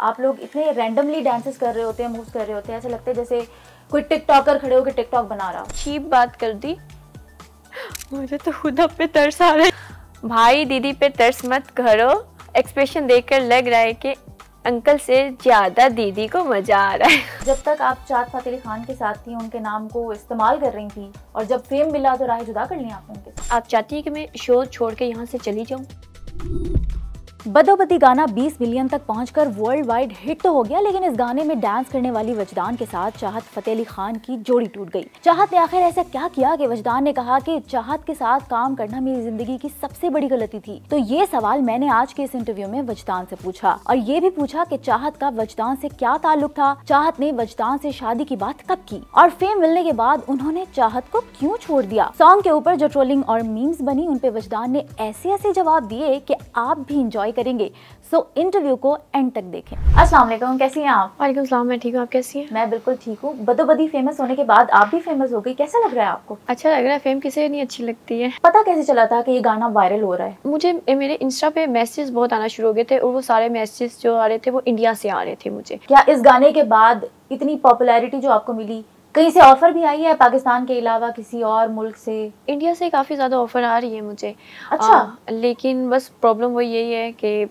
आप लोग इतने रैंडमली डांसेस कर रहे होते हैं, मूव्स कर रहे होते हैं, ऐसे लगता है जैसे कोई टिकटॉकर खड़े होकर टिकटॉक बना रहा। चीप बात कर दी, मुझे तो खुद अब पे तरस आ रहा है। भाई दीदी पे तरस मत करो, एक्सप्रेशन देखकर लग रहा है कि अंकल से ज्यादा दीदी को मजा आ रहा है। जब तक आप चाहत फ़तेह अली खान के साथ थी, उनके नाम को इस्तेमाल कर रही थी, और जब फेम मिला तो राह जुदा कर ली आपने उनके साथ। आप चाहती हैं कि मैं शो छोड़ के यहाँ से चली जाऊँ? बदोबदी गाना 20 मिलियन तक पहुंचकर वर्ल्ड वाइड हिट तो हो गया, लेकिन इस गाने में डांस करने वाली वजदान के साथ चाहत फ़तेह अली खान की जोड़ी टूट गई। चाहत ने आखिर ऐसा क्या किया कि वजदान ने कहा कि चाहत के साथ काम करना मेरी जिंदगी की सबसे बड़ी गलती थी? तो ये सवाल मैंने आज के इस इंटरव्यू में वजदान से पूछा, और ये भी पूछा कि चाहत का वजदान से क्या ताल्लुक था, चाहत ने वजदान से शादी की बात कब की, और फेम मिलने के बाद उन्होंने चाहत को क्यों छोड़ दिया। सॉन्ग के ऊपर जो ट्रोलिंग और मीम्स बनी, उन पे वजदान ने ऐसे ऐसे जवाब दिए कि आप भी इंजॉय करेंगे। सो इंटरव्यू को एंड तक देखें। अस्सलाम वालेकुम, कैसी हैं आप? वालेकुम सलाम, मैं ठीक हूँ, आप कैसी हैं? मैं बिल्कुल ठीक हूँ। बदोबदी फेमस होने के बाद आप भी फेमस हो गई, कैसा लग रहा है आपको? अच्छा लग रहा है, फेम किसे नहीं अच्छी लगती है। पता कैसे चला था कि ये गाना वायरल हो रहा है? मुझे मेरे इंस्टा पे मैसेज बहुत आना शुरू हो गए थे, और वो सारे मैसेज जो आ रहे थे वो इंडिया से आ रहे थे मुझे। क्या इस गाने के बाद इतनी पॉपुलैरिटी जो आपको मिली, कहीं से ऑफर भी आई है पाकिस्तान के अलावा किसी और मुल्क से? इंडिया से काफ़ी ज़्यादा ऑफर आ रही है मुझे। अच्छा। लेकिन बस प्रॉब्लम वो यही है कि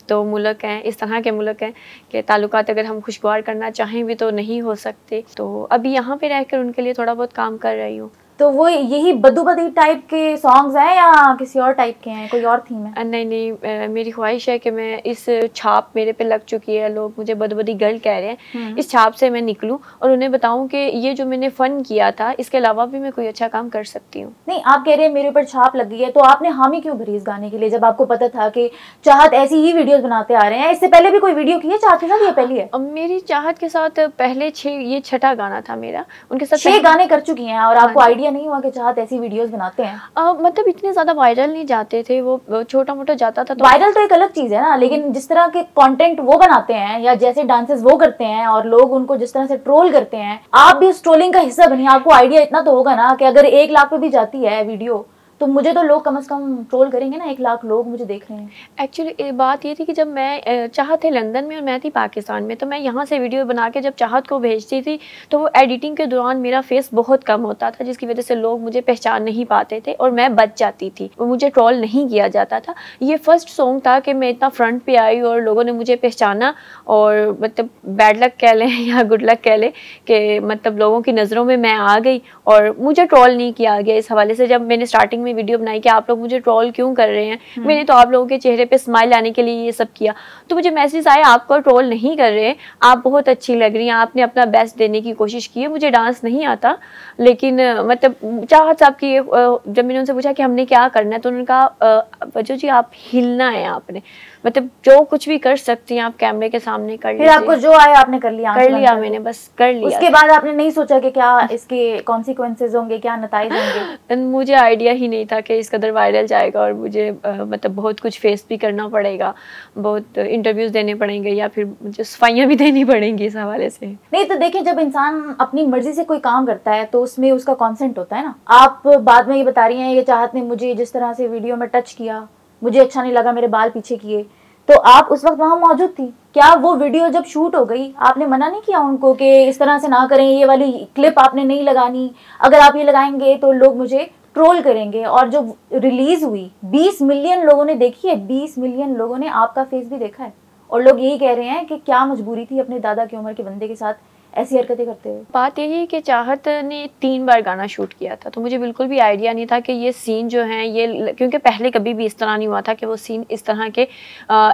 तो मुल्क हैं, इस तरह के मुल्क हैं कि ताल्लुकात अगर हम खुशगवार करना चाहें भी तो नहीं हो सकते। तो अभी यहाँ पे रहकर उनके लिए थोड़ा बहुत काम कर रही हूँ। तो वो यही बदोबदी टाइप के सॉन्ग्स हैं या किसी और टाइप के हैं, कोई और थीम है? नहीं, मेरी ख्वाहिश है कि मैं इस छाप मेरे पे लग चुकी है, लोग मुझे बदोबदी गर्ल कह रहे हैं, इस छाप से मैं निकलूं और उन्हें बताऊं कि ये जो मैंने फन किया था इसके अलावा भी मैं कोई अच्छा काम कर सकती हूँ। नहीं, आप कह रहे हैं मेरे ऊपर छाप लग गई है, तो आपने हामी क्यों भरी इस गाने के लिए जब आपको पता था कि चाहत ऐसी ही वीडियोस बनाते आ रहे हैं? इससे पहले भी कोई वीडियो की है चाहत के साथ, ये पहली है? मेरी चाहत के साथ पहले ये 6 गाना था मेरा, उनके साथ 6 गाने कर चुकी हैं, और आपको आइडिया नहीं हुआ कि चाहत ऐसी वीडियोस बनाते हैं? मतलब इतने ज्यादा वायरल नहीं जाते थे, वो छोटा मोटा जाता था। तो वायरल तो एक अलग चीज है ना, लेकिन जिस तरह के कंटेंट वो बनाते हैं या जैसे डांसेस वो करते हैं और लोग उनको जिस तरह से ट्रोल करते हैं, आप भी उस ट्रोलिंग का हिस्सा बनिए। आपको आइडिया इतना तो होगा ना कि अगर 1 लाख पे भी जाती है वीडियो तो मुझे तो लोग कम से कम ट्रोल करेंगे ना। 1 लाख लोग मुझे देख रहे हैं। एक्चुअली बात ये थी कि जब मैं चाहत थे लंदन में और मैं थी पाकिस्तान में, तो मैं यहाँ से वीडियो बना के जब चाहत को भेजती थी तो वो एडिटिंग के दौरान मेरा फेस बहुत कम होता था, जिसकी वजह से लोग मुझे पहचान नहीं पाते थे और मैं बच जाती थी, मुझे ट्रोल नहीं किया जाता था। ये फर्स्ट सॉन्ग था कि मैं इतना फ्रंट पे आई और लोगों ने मुझे पहचाना, और मतलब बैड लक कह लें या गुड लक कह लें कि मतलब लोगों की नज़रों में मैं आ गई और मुझे ट्रोल नहीं किया गया। इस हवाले से जब मैंने स्टार्टिंग में वीडियो बनाई कि आप लोग मुझे ट्रोल क्यों कर रहे हैं, मैंने तो आप लोगों के चेहरे पे स्माइल आने के लिए ये सब किया, तो मुझे मैसेज आया आपको ट्रोल नहीं कर रहे हैं, आप बहुत अच्छी लग रही हैं, आपने अपना बेस्ट देने की कोशिश की है। मुझे डांस नहीं आता, लेकिन मतलब चाहत साहब की जब मैंने उनसे पूछा कि हमने क्या करना है, तो उन्होंने कहा वजह जी आप हिलना है, आपने मतलब जो कुछ भी कर सकती हैं आप कैमरे के सामने कर लीजिए। फिर आपको जो आया आपने कर लिया? कर लिया मैंने, बस कर लिया। उसके बाद आपने नहीं सोचा कि क्या इसके कॉन्सिक्वेंसेज होंगे, क्या नताइज होंगे? मुझे आइडिया ही नहीं था कि इस कदर वायरल जाएगा और मुझे मतलब बहुत कुछ फेस भी करना पड़ेगा, बहुत इंटरव्यूज देने पड़ेंगे या फिर मुझे सफाइयाँ भी देनी पड़ेंगी इस हवाले से। नहीं तो देखिए, जब इंसान अपनी मर्जी से कोई काम करता है तो उसमें उसका कॉन्सेंट होता है ना। आप बाद में ये बता रही हैं कि चाहत ने मुझे जिस तरह से वीडियो में टच किया, मुझे अच्छा नहीं लगा, मेरे बाल पीछे किए, तो आप उस वक्त वहां मौजूद थी। क्या वो वीडियो जब शूट हो गई आपने मना नहीं किया उनको कि इस तरह से ना करें, ये वाली क्लिप आपने नहीं लगानी, अगर आप ये लगाएंगे तो लोग मुझे ट्रोल करेंगे? और जो रिलीज हुई 20 मिलियन लोगों ने देखी है, 20 मिलियन लोगों ने आपका फेस भी देखा है, और लोग यही कह रहे हैं कि क्या मजबूरी थी अपने दादा की उम्र के बंदे के साथ ऐसी हरकतें करते हुए? बात यही है कि चाहत ने 3 बार गाना शूट किया था, तो मुझे बिल्कुल भी आइडिया नहीं था कि ये सीन जो है ये, क्योंकि पहले कभी भी इस तरह नहीं हुआ था कि वो सीन इस तरह के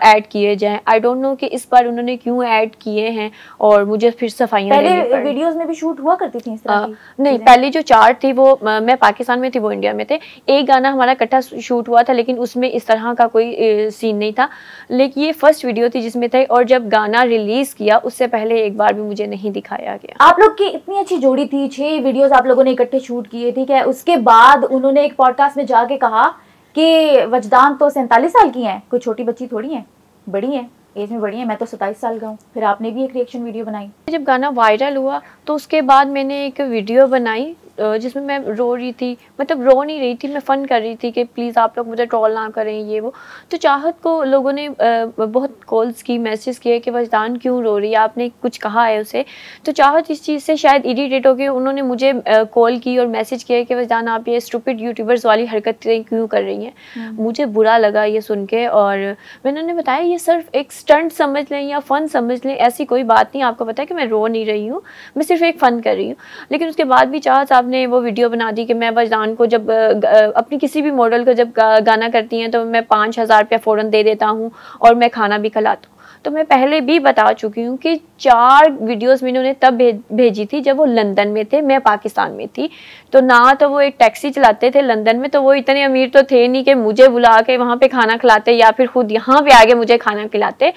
ऐड किए जाएं। आई डोंट नो कि इस बार उन्होंने क्यों ऐड किए हैं और मुझे फिर सफाइयाँ देनी पड़ी। पहले वीडियोस में भी शूट हुआ करती थी इस तरह की? नहीं, पहले जो 4 थी वो मैं पाकिस्तान में थी, वो इंडिया में थे। एक गाना हमारा इकट्ठा शूट हुआ था, लेकिन उसमें इस तरह का कोई सीन नहीं था, लेकिन ये फर्स्ट वीडियो थी जिसमें थे, और जब गाना रिलीज किया उससे पहले एक बार भी मुझे नहीं दिखाया गया। आप लोग की इतनी अच्छी जोड़ी थी, 6 वीडियोस आप लोगों ने इकट्ठे शूट किए, ठीक है। उसके बाद उन्होंने एक पॉडकास्ट में जाके कहा कि वजदान तो 47 साल की हैं, कोई छोटी बच्ची थोड़ी है, बड़ी है, एज में बड़ी है, मैं तो 27 साल का हूँ। फिर आपने भी एक रिएक्शन वीडियो बनाई। जब गाना वायरल हुआ तो उसके बाद मैंने एक वीडियो बनाई जिसमें मैं रो रही थी, मतलब रो नहीं रही थी, मैं फ़न कर रही थी कि प्लीज़ आप लोग मुझे ट्रोल ना करें ये वो। तो चाहत को लोगों ने बहुत कॉल्स की, मैसेज किए कि वजदान क्यों रो रही है, आपने कुछ कहा है उसे। तो चाहत इस चीज़ से शायद इरिटेट हो गई, उन्होंने मुझे कॉल की और मैसेज किया कि वजदान आप ये स्टूपिड यूट्यूबर्स वाली हरकतें क्यों कर रही हैं। मुझे बुरा लगा ये सुन के, और मैंने उन्हें बताया ये सिर्फ एक स्टंट समझ लें या फ़न समझ लें, ऐसी कोई बात नहीं, आपको पता है कि मैं रो नहीं रही हूँ, मैं सिर्फ एक फ़न कर रही हूँ। लेकिन उसके बाद भी चाहत साहब ने वो वीडियो बना दी कि मैं वजदान को जब अपनी किसी भी मॉडल को जब गाना करती हैं तो मैं 5,000 रुपया फ़ौरन दे देता हूँ और मैं खाना भी खिलाता हूँ। तो मैं पहले भी बता चुकी हूँ कि 4 वीडियोस मैंने उन्हें तब भेजी थी जब वो लंदन में थे, मैं पाकिस्तान में थी। तो ना तो वो एक टैक्सी चलाते थे लंदन में, तो वो इतने अमीर तो थे नहीं कि मुझे बुला के वहाँ पे खाना खिलाते या फिर खुद यहाँ पे आके मुझे खाना खिलाते।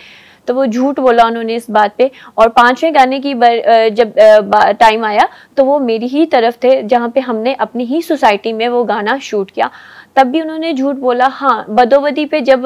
तो वो झूठ बोला उन्होंने इस बात पे। और 5वें गाने की जब टाइम आया तो वो मेरी ही तरफ थे, जहाँ पे हमने अपनी ही सोसाइटी में वो गाना शूट किया, तब भी उन्होंने झूठ बोला। हाँ, बदोबदी पे जब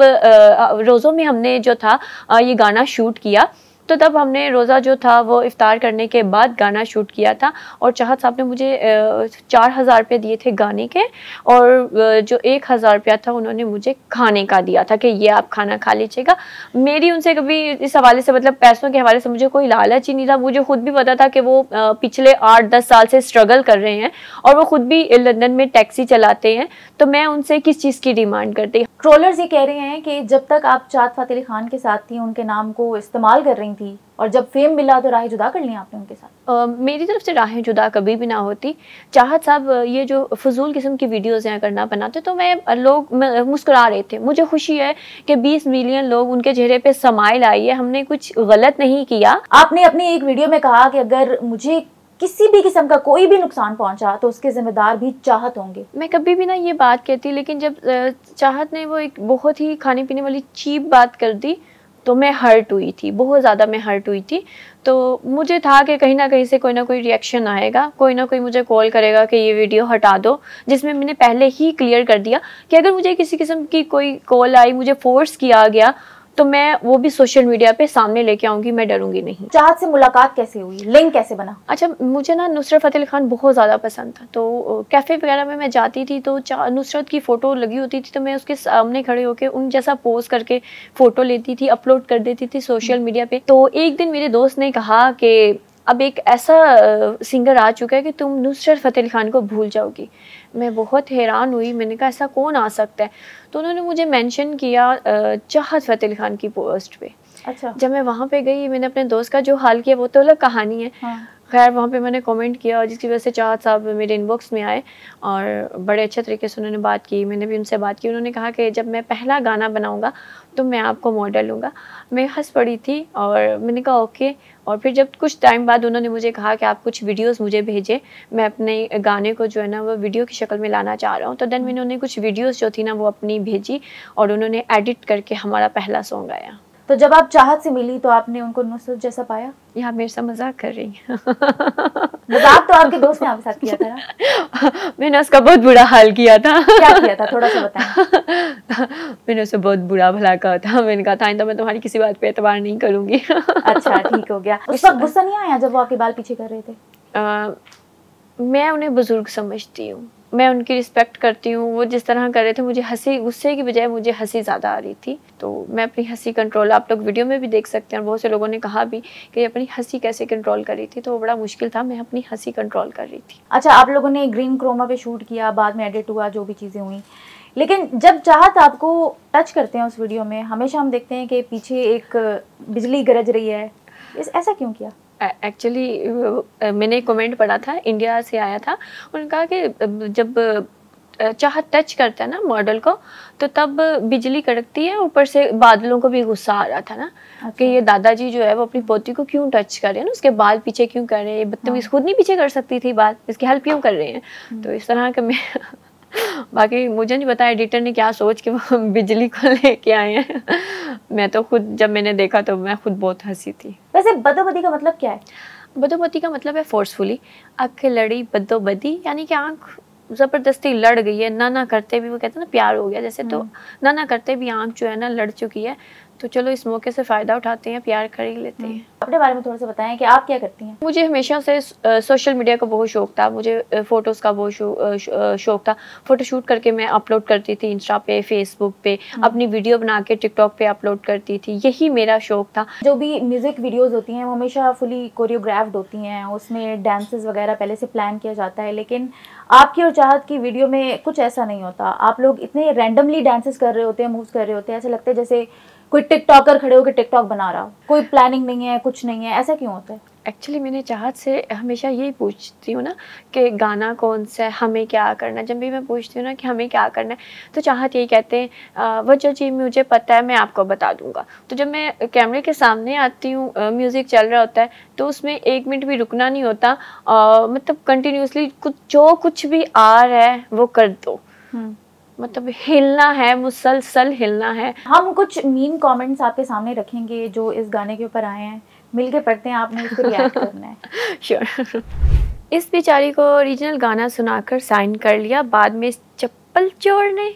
रोज़ों में हमने जो था ये गाना शूट किया, तो तब हमने रोज़ा जो था वो इफ्तार करने के बाद गाना शूट किया था। और चाहत साहब ने मुझे 4,000 रुपये दिए थे गाने के, और जो 1,000 रुपया था उन्होंने मुझे खाने का दिया था कि ये आप खाना खा लीजिएगा। मेरी उनसे कभी इस हवाले से, मतलब पैसों के हवाले से मुझे कोई लालच ही नहीं था। मुझे खुद भी पता था कि वो पिछले 8-10 साल से स्ट्रगल कर रहे हैं और वो खुद भी लंदन में टैक्सी चलाते हैं, तो मैं उनसे किस चीज़ की डिमांड करती। ट्रोलर्स ये कह रहे हैं कि जब तक आप चाहत फ़तेह अली खान के साथ थी, उनके नाम को इस्तेमाल कर रही थी, और जब फेम मिला तो राहें जुदा कर ली आपने उनके साथ। मेरी तरफ से राहें जुदा कभी भी ना होती। चाहत साहब ये जो फजूल किस्म की वीडियोज़ यहाँ करना बनाते, तो लोग मुस्कुरा रहे थे। मुझे खुशी है कि 20 मिलियन लोग उनके चेहरे पे समाइल आई है, हमने कुछ गलत नहीं किया। आपने अपनी एक वीडियो में कहा कि अगर मुझे किसी भी किस्म का कोई भी नुकसान पहुंचा तो उसके जिम्मेदार भी चाहत होंगे। मैं कभी भी ना ये बात कहती, लेकिन जब चाहत ने वो एक बहुत ही खाने पीने वाली चीप बात कर दी तो मैं हर्ट हुई थी, बहुत ज़्यादा मैं हर्ट हुई थी। तो मुझे था कि कहीं ना कहीं से कोई ना कोई रिएक्शन आएगा, कोई ना कोई मुझे कॉल करेगा कि ये वीडियो हटा दो, जिसमें मैंने पहले ही क्लियर कर दिया कि अगर मुझे किसी किस्म की कोई कॉल आई, मुझे फोर्स किया गया, तो मैं वो भी सोशल मीडिया पे सामने लेके आऊँगी, मैं डरूंगी नहीं। चाहत से मुलाकात कैसे हुई, लिंक कैसे बना? अच्छा, मुझे ना नुसरत फ़तेह अली खान बहुत ज़्यादा पसंद था, तो कैफ़े वगैरह में मैं जाती थी तो नुसरत की फ़ोटो लगी होती थी, तो मैं उसके सामने खड़े होकर उन जैसा पोज करके फ़ोटो लेती थी, अपलोड कर देती थी सोशल मीडिया पे। तो एक दिन मेरे दोस्त ने कहा कि अब एक ऐसा सिंगर आ चुका है कि तुम नुसरत फ़तेह अली खान को भूल जाओगी। मैं बहुत हैरान हुई, मैंने कहा ऐसा कौन आ सकता है? तो उन्होंने मुझे मेंशन किया चाहत फ़तेह अली खान की पोस्ट पे। अच्छा। जब मैं वहाँ पे गई, मैंने अपने दोस्त का जो हाल किया वो तो अलग कहानी है। हाँ। खैर वहाँ पे मैंने कमेंट किया, जिसकी वजह से चाहत साहब मेरे इनबॉक्स में आए और बड़े अच्छे तरीके से उन्होंने बात की। मैंने भी उनसे बात की, उन्होंने कहा कि जब मैं पहला गाना बनाऊँगा तो मैं आपको मॉडल लूँगा। मैं हंस पड़ी थी और मैंने कहा ओके। और फिर जब कुछ टाइम बाद उन्होंने मुझे कहा कि आप कुछ वीडियोस मुझे भेजें, मैं अपने गाने को जो है ना वो वीडियो की शक्ल में लाना चाह रहा हूँ। तो देन मैंने उन्हें कुछ वीडियोस जो थी ना वो अपनी भेजी और उन्होंने एडिट करके हमारा पहला सॉन्ग आया। तो जब आप चाहत से मिली तो आपने उनको नुसरत जैसा पाया? या आप मेरे साथ मजाक कर रही हैं? मजाक तो आपके दोस्त ने आपके साथ किया था ना? मैंने उसका बहुत बुरा हाल किया था। क्या किया था, थोड़ा सा बताएं। मैंने उसे बहुत बुरा भला कहा था। मैंने कहा था आइंदा मैं तुम्हारी किसी बात पे एतबार नहीं करूंगी। अच्छा, ठीक हो गया। उस वक्त गुस्सा नहीं आया जब वो आपके बाल पीछे कर रहे थे? मैं उन्हें बुजुर्ग समझती हूँ, मैं उनकी रिस्पेक्ट करती हूँ। वो जिस तरह कर रहे थे, मुझे हंसी, गुस्से की बजाय मुझे हंसी ज़्यादा आ रही थी। तो मैं अपनी हंसी कंट्रोल, आप लोग वीडियो में भी देख सकते हैं, बहुत से लोगों ने कहा भी कि अपनी हंसी कैसे कंट्रोल कर रही थी, तो वो बड़ा मुश्किल था। मैं अपनी हंसी कंट्रोल कर रही थी। अच्छा, आप लोगों ने ग्रीन क्रोमा पे शूट किया, बाद में एडिट हुआ, जो भी चीज़ें हुई, लेकिन जब चाहत आपको टच करते हैं उस वीडियो में, हमेशा हम देखते हैं कि पीछे एक बिजली गरज रही है, ऐसा क्यों किया? एक्चुअली मैंने कमेंट पढ़ा था, इंडिया से आया था। उन्होंने कहा कि जब चाहत टच करता है ना मॉडल को, तो तब बिजली कड़कती है, ऊपर से बादलों को भी गुस्सा आ रहा था ना। अच्छा। कि ये दादाजी जो है वो अपनी पोती को क्यों टच कर रहे हैं ना, उसके बाल पीछे क्यों कर रहे हैं, बदतमीज। खुद नहीं पीछे कर सकती थी बाल, इसकी हेल्प क्यों कर रहे हैं? तो इस तरह का मैं बाकी मुझे नहीं पता एडिटर ने क्या सोच के वो बिजली को लेके आए हैं। मैं तो खुद जब मैंने देखा तो मैं खुद बहुत हंसी थी। वैसे बदोबदी का मतलब क्या है? बदोबदी का मतलब है फोर्सफुली। आंख लड़ी बदोबदी, यानी कि आंख ज़बरदस्ती लड़ गई है, ना करते भी, वो कहते हैं ना प्यार हो गया जैसे, तो ना करते भी आंख जो है ना लड़ चुकी है। तो चलो इस मौके से फ़ायदा उठाते हैं, प्यार कर ही लेते हैं। अपने बारे में थोड़ा सा बताएं कि आप क्या करती हैं? मुझे हमेशा से सोशल मीडिया का बहुत शौक था, मुझे फ़ोटोज़ का बहुत शौक था। फ़ोटोशूट करके मैं अपलोड करती थी इंस्टा पे, फेसबुक पे, अपनी वीडियो बना के टिकटॉक पे अपलोड करती थी, यही मेरा शौक था। जो भी म्यूज़िक वीडियोज़ होती हैं वो हमेशा फुली कोरियोग्राफ्ड होती हैं, उसमें डांसेस वगैरह पहले से प्लान किया जाता है, लेकिन आपकी और चाहत की वीडियो में कुछ ऐसा नहीं होता। आप लोग इतने रैंडमली डांसेस कर रहे होते हैं, मूव्स कर रहे होते हैं, ऐसा लगता है जैसे कोई टिकटॉकर खड़े होकर टिकटॉक बना रहा हो, कोई प्लानिंग नहीं है, कुछ नहीं है। ऐसा क्यों होता है? एक्चुअली मैंने चाहत से हमेशा यही पूछती हूँ ना कि गाना कौन सा है, हमें क्या करना है। जब भी मैं पूछती हूँ ना कि हमें क्या करना है, तो चाहत यही कहते हैं वो जो चीज़ मुझे पता है मैं आपको बता दूंगा। तो जब मैं कैमरे के सामने आती हूँ, म्यूज़िक चल रहा होता है, तो उसमें 1 मिनट भी रुकना नहीं होता। मतलब कंटिन्यूसली कुछ भी आ रहा है वो कर दो, मतलब हिलना है, मुसलसल हिलना है। हम कुछ मीन कमेंट्स आपके सामने रखेंगे जो इस गाने के ऊपर आए हैं, मिलके पढ़ते हैं, आपने उस पर रिएक्ट करना है। श्योर। इस बेचारी को ओरिजिनल गाना सुनाकर साइन कर लिया, बाद में इस चप्पल चोर ने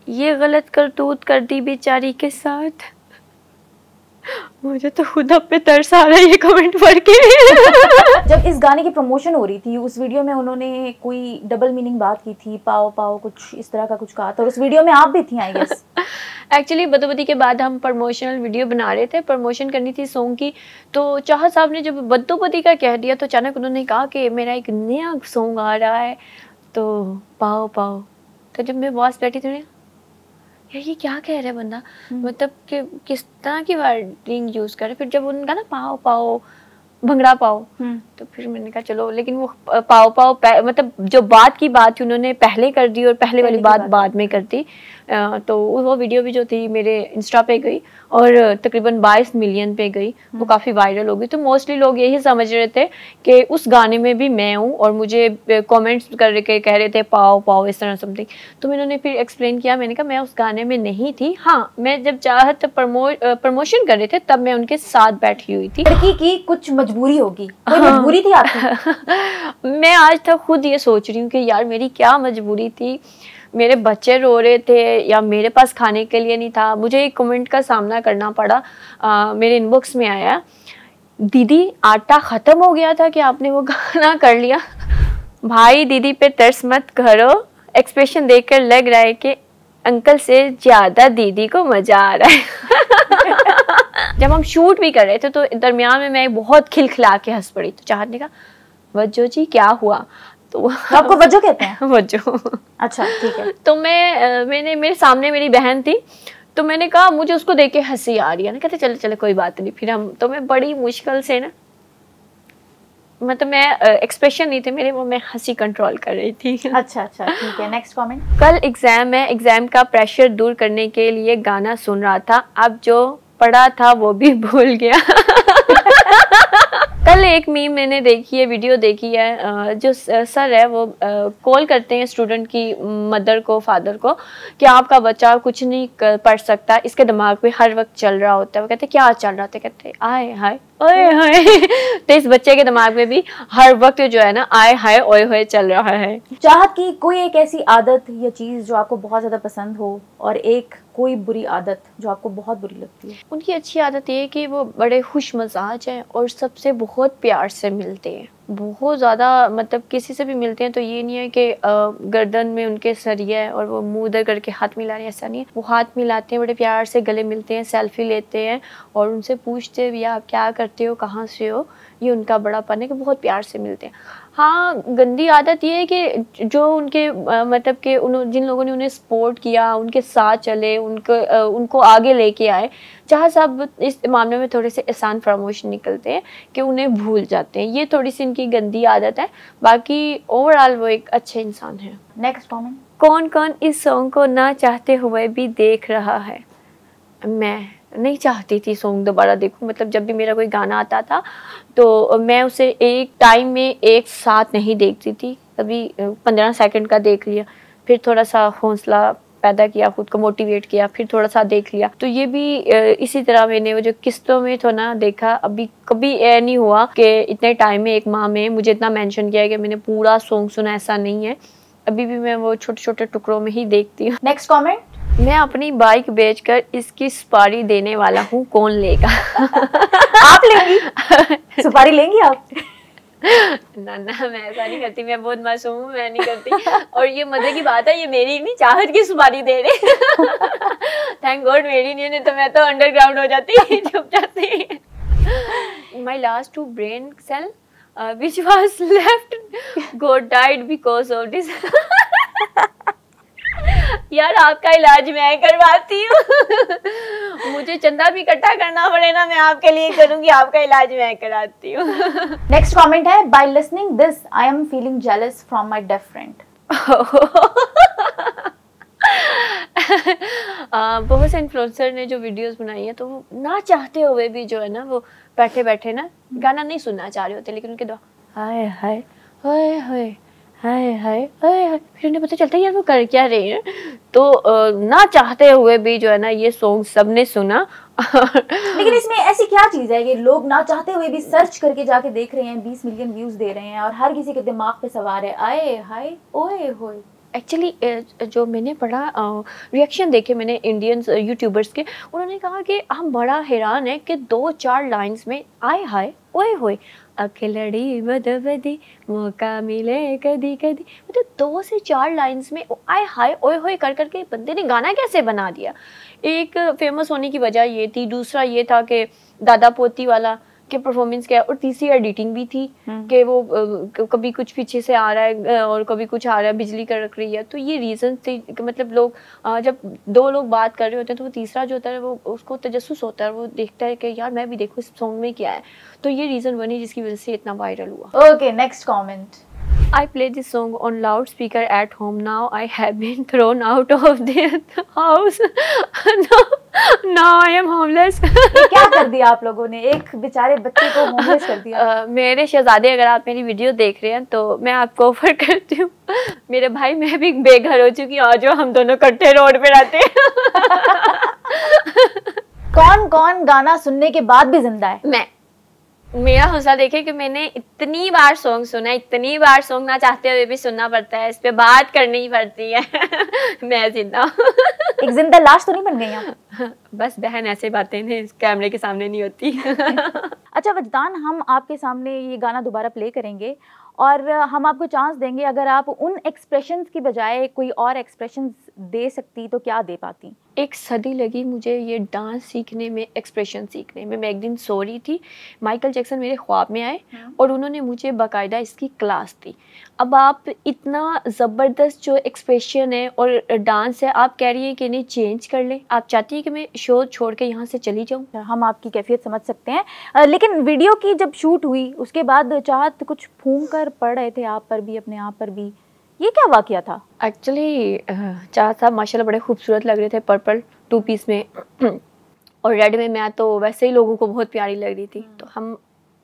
ये गलत करतूत कर दी बेचारी के साथ। मुझे तो खुदा पे तरस आ रहा है ये कमेंट पढ़ के। जब इस गाने की प्रमोशन हो रही थी, उस वीडियो में उन्होंने कोई डबल मीनिंग बात की थी, पाओ पाओ कुछ इस तरह का कुछ कहा था, और उस वीडियो में आप भी थी आई गेस। एक्चुअली बदोबदी के बाद हम प्रमोशनल वीडियो बना रहे थे, प्रमोशन करनी थी सॉन्ग की, तो चाहत साहब ने जब बदोबदी का कह दिया तो अचानक उन्होंने कहा कि मेरा एक नया सॉन्ग आ रहा है, तो पाओ पाओ। तो जब मैं बॉस बैठी थी, यार ये क्या कह रहा है बंदा, मतलब कि किस तरह की वर्डिंग यूज़ करे। फिर जब उनका ना पाओ पाओ भंगड़ा पाओ, तो फिर मैंने कहा चलो, लेकिन वो पाओ पाओ मतलब जो बात की बात थी उन्होंने पहले कर दी और पहले वाली बात बाद में कर दी। तो वो वीडियो भी जो थी मेरे इंस्टा पे गई और तकरीबन 22 मिलियन पे गई, वो काफ़ी वायरल हो गई। तो मोस्टली लोग यही समझ रहे थे कि उस गाने में भी मैं हूँ और मुझे कमेंट्स कर के कह रहे थे पाओ पाओ इस तरह समथिंग। तो मैंने फिर एक्सप्लेन किया, मैंने कहा मैं उस गाने में नहीं थी, हाँ मैं जब चाहत प्रमोशन कर रहे थे तब मैं उनके साथ बैठी हुई थी। लड़की की कुछ मजबूरी होगी, कोई मजबूरी थी आपकी? मैं आज तक खुद ये सोच रही हूँ कि यार मेरी क्या मजबूरी थी। मेरे बच्चे रो रहे थे या मेरे पास खाने के लिए नहीं था। मुझे एक कमेंट का सामना करना पड़ा, मेरे इनबॉक्स में आया, दीदी आटा ख़त्म हो गया था कि आपने वो गाना कर लिया। भाई दीदी पे तरस मत करो, एक्सप्रेशन देखकर लग रहा है कि अंकल से ज़्यादा दीदी को मज़ा आ रहा है। जब हम शूट भी कर रहे थे तो दरमियान में मैं बहुत खिलखिला के हंस पड़ी। तो चाहत ने कहा वज्जो जी क्या हुआ, तो आपको वज्जो कहते हैं? वज्जो। अच्छा ठीक है। तो मैंने मेरे सामने मेरी बहन थी, तो मैंने कहा मुझे उसको देख के हंसी आ रही है ना, कहते चले चले कोई बात नहीं। फिर हम तो मैं बड़ी मुश्किल से ना, मतलब मैं एक्सप्रेशन नहीं थे मेरे, वो मैं हंसी कंट्रोल कर रही थी। अच्छा ठीक है, नेक्स्ट कमेंट। कल एग्जाम है, एग्जाम का प्रेशर दूर करने के लिए गाना सुन रहा था, अब जो पढ़ा था वो भी भूल गया। कल एक मीम मैंने देखी है, वीडियो देखी है, जो सर है वो कॉल करते हैं स्टूडेंट की मदर को, फादर को, कि आपका बच्चा कुछ नहीं पढ़ सकता, इसके दिमाग में हर वक्त चल रहा होता है। वो कहते क्या चल रहा था, कहते आए हाय ओए हाय। तो इस बच्चे के दिमाग में भी हर वक्त जो है ना आए हाय ओए होए चल रहा है। चाहत की कोई एक ऐसी आदत या चीज़ जो आपको बहुत ज़्यादा पसंद हो, और एक कोई बुरी आदत जो आपको बहुत बुरी लगती है? उनकी अच्छी आदत ये है कि वो बड़े खुश मजाज हैं और सबसे बहुत प्यार से मिलते हैं, बहुत ज़्यादा, मतलब किसी से भी मिलते हैं तो ये नहीं है कि गर्दन में उनके सरिया है और वो मुंह उधर करके हाथ मिला रहे हैं, ऐसा नहीं है। वो हाथ मिलाते हैं, बड़े प्यार से गले मिलते हैं, सेल्फी लेते हैं और उनसे पूछते हैं भैया आप क्या करते हो, कहाँ से हो। ये उनका बड़ापन है कि बहुत प्यार से मिलते हैं। हाँ, गंदी आदत ये है कि जो उनके मतलब कि जिन लोगों ने उन्हें सपोर्ट किया, उनके साथ चले, उनको आगे लेके आए, चाहे साहब इस मामले में थोड़े से एहसान फरामोश निकलते हैं कि उन्हें भूल जाते हैं। ये थोड़ी सी इनकी गंदी आदत है, बाकी ओवरऑल वो एक अच्छे इंसान है। Next comment. कौन कौन इस सॉन्ग को ना चाहते हुए भी देख रहा है? मैं नहीं चाहती थी सॉन्ग दोबारा देखूं, मतलब जब भी मेरा कोई गाना आता था तो मैं उसे एक टाइम में एक साथ नहीं देखती थी। कभी 15 सेकंड का देख लिया, फिर थोड़ा सा हौसला पैदा किया, खुद को मोटिवेट किया, फिर थोड़ा सा देख लिया। तो ये भी इसी तरह मैंने वो जो किस्तों में तो ना देखा। अभी कभी ये नहीं हुआ कि इतने टाइम में एक माह में मुझे इतना मेंशन किया है कि मैंने पूरा सॉन्ग सुना, ऐसा नहीं है। अभी भी मैं वो छोटे छोटे टुकड़ों में ही देखती हूँ। Next comment. मैं अपनी बाइक बेचकर इसकी सुपारी देने वाला हूँ, कौन लेगा? आप लेंगी? सुपारी लेंगी आप? ना ना, मैं ऐसा नहीं करती, मैं बहुत मासूम हूँ, मैं नहीं करती। और ये मजे की बात है, ये मेरी नहीं, चाहत की सुपारी दे रहे। थैंक गॉड मेरी नहीं है, तो मैं तो अंडरग्राउंड हो जाती चुप जाती। My last 2 brain cell which was left got died because of this। यार आपका इलाज मैं करवाती हूँ। मुझे चंदा भी इकट्ठा करना पड़े ना, मैं आपके लिए करूँगी, आपका इलाज मैं कराती हूँ। नेक्स्ट कमेंट है, by listening this I am feeling jealous from my deaf friend. बहुत से इन्फ्लुएंसर ने जो वीडियोस बनाई है, तो वो ना चाहते हुए भी जो है ना, वो बैठे बैठे ना गाना नहीं सुनना चाह रहे होते, लेकिन उनके दो हाय हाय हाय हाय हाय हाय हाय, फिर उन्हें पता चलता है यार वो कर क्या रहे हैं। तो ना चाहते हुए भी जो है ना, ये सॉन्ग सबने सुना। लेकिन इसमें ऐसी क्या चीज है कि लोग ना चाहते हुए भी सर्च करके जाके देख रहे हैं, 20 मिलियन व्यूज दे रहे हैं और हर किसी के दिमाग पे सवार है आए हाय ओए होए। एक्चुअली जो मैंने पढ़ा रिएक्शन देखे मैंने इंडियन यूट्यूबर्स के, उन्होंने कहा कि हम बड़ा हैरान है कि 2-4 लाइंस में आए हाय ओए होए, अखलड़ी बदबदी मौका मिले कदी कदी, मतलब 2 से 4 लाइंस में आए हाय ओए होए कर करके बंदे ने गाना कैसे बना दिया। एक फेमस होने की वजह ये थी, दूसरा ये था कि दादा पोती वाला के परफॉर्मेंस क्या, और तीसरी एडिटिंग भी थी कि वो कभी कुछ पीछे से आ रहा है और कभी कुछ आ रहा है, बिजली कड़क रही है। तो ये रीज़न थे कि मतलब लोग जब 2 लोग बात कर रहे होते हैं, तो वो तीसरा जो होता है वो उसको तजस्सुस होता है, वो देखता है कि यार मैं भी देखूँ इस सॉन्ग में क्या है। तो ये रीज़न बनी जिसकी वजह से इतना वायरल हुआ। Okay, next comment. I play this song on loudspeaker at home. Now I have been thrown out of the house. Now I am homeless. क्या कर दिया आप लोगों ने, एक बेचारे बच्चे को होमलेस कर दिया। मेरे शहजादे, अगर आप मेरी वीडियो देख रहे हैं तो मैं आपको ऑफर करती हूँ, मेरे भाई मैं भी बेघर हो चुकी हूँ, आज हम दोनों इकट्ठे रोड पे रहते हैं। कौन कौन गाना सुनने के बाद भी जिंदा है? मैं, मेरा हौसला देखे कि मैंने इतनी बार सॉन्ग सुना, इतनी बार सॉन्ग ना चाहते हुए भी सुनना पड़ता है, इस पे बात करनी पड़ती है। मैं जिंदा हूँ। एक जिंदा लाश तो नहीं बन गई आप? बस बहन, ऐसे बातें नहीं कैमरे के सामने नहीं होती। अच्छा वजदान, हम आपके सामने ये गाना दोबारा प्ले करेंगे और हम आपको चांस देंगे, अगर आप उन एक्सप्रेशंस की बजाय कोई और एक्सप्रेशंस दे सकती तो क्या दे पाती? 1 सदी लगी मुझे ये डांस सीखने में, एक्सप्रेशन सीखने में। मैं एक दिन सो रही थी, माइकल जैक्सन मेरे ख्वाब में आए और उन्होंने मुझे बाकायदा इसकी क्लास दी। अब आप इतना ज़बरदस्त जो एक्सप्रेशन है और डांस है, आप कह रही हैं कि इन्हें चेंज कर लें, आप चाहती हैं कि मैं शो छोड़ के यहाँ से चली जाऊँ? हम आपकी कैफियत समझ सकते हैं, लेकिन वीडियो की जब शूट हुई उसके बाद चाहत कुछ फूंक कर पड़ रहे थे आप पर भी, अपने आप पर भी, ये क्या वाकया था? एक्चुअली चाहत साहब माशाल्लाह बड़े खूबसूरत लग रहे थे, पर्पल 2 पीस में और रेड में। मैं तो वैसे ही लोगों को बहुत प्यारी लग रही थी, तो हम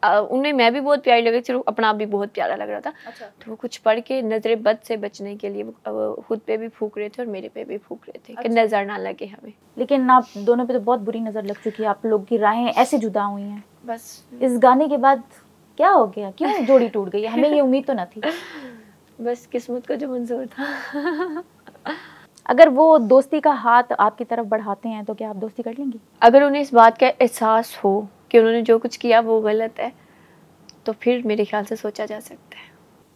उन्हें मैं भी बहुत प्यारी लग रही थी, अपना आप भी बहुत प्यारा लग रहा था। अच्छा। तो वो कुछ पढ़ के नजरे बद से बचने के लिए वो खुद पे भी फूंक रहे थे और मेरे पे भी फूंक रहे थे। अच्छा। कि नजर ना लगे हमें। लेकिन आप दोनों पे तो बहुत बुरी नजर लग चुकी है, आप लोग की राहें ऐसे जुदा हुई हैं। बस इस गाने के बाद क्या हो गया, क्यों जोड़ी टूट गई? हमें ये उम्मीद तो न थी। बस किस्मत को जो मंजूर था। अगर वो दोस्ती का हाथ आपकी तरफ बढ़ाते हैं तो क्या आप दोस्ती कर लेंगी? अगर उन्हें इस बात का एहसास हो कि उन्होंने जो कुछ किया वो गलत है, तो फिर मेरे ख्याल से सोचा जा सकता है।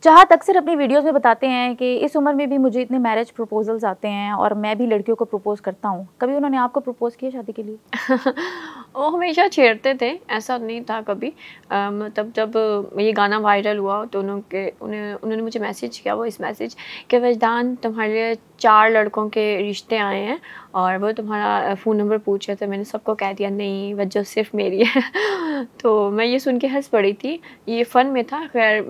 चाहत अक्सर अपनी वीडियोस में बताते हैं कि इस उम्र में भी मुझे इतने मैरिज प्रपोजल्स आते हैं और मैं भी लड़कियों को प्रपोज करता हूँ। कभी उन्होंने आपको प्रपोज किया शादी के लिए? वो हमेशा छेड़ते थे, ऐसा नहीं था कभी। मतलब जब ये गाना वायरल हुआ तो उन्होंने मुझे मैसेज किया, वो इस मैसेज कि वजदान तुम्हारे लिए 4 लड़कों के रिश्ते आए हैं और वो तुम्हारा फ़ोन नंबर पूछ रहे थे। मैंने सबको कह दिया नहीं, वजह सिर्फ मेरी है। तो मैं ये सुन के हंस पड़ी थी, ये फ़न में था खैर।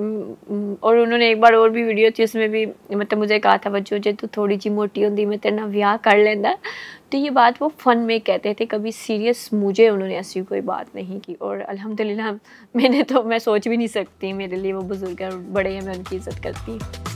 और उन्होंने एक बार और भी वीडियो थी, उसमें भी मतलब मुझे कहा था वजह जे तू थोड़ी जी मोटी होंदी मैं तेरे नाल ब्याह कर लेंदा। तो ये बात वो फ़न में कहते थे, कभी सीरियस मुझे उन्होंने ऐसी कोई बात नहीं की। और अल्हम्दुलिल्लाह मैं सोच भी नहीं सकती, मेरे लिए वो बुज़ुर्ग और बड़े हैं, मैं उनकी इज़्ज़त करती हूँ।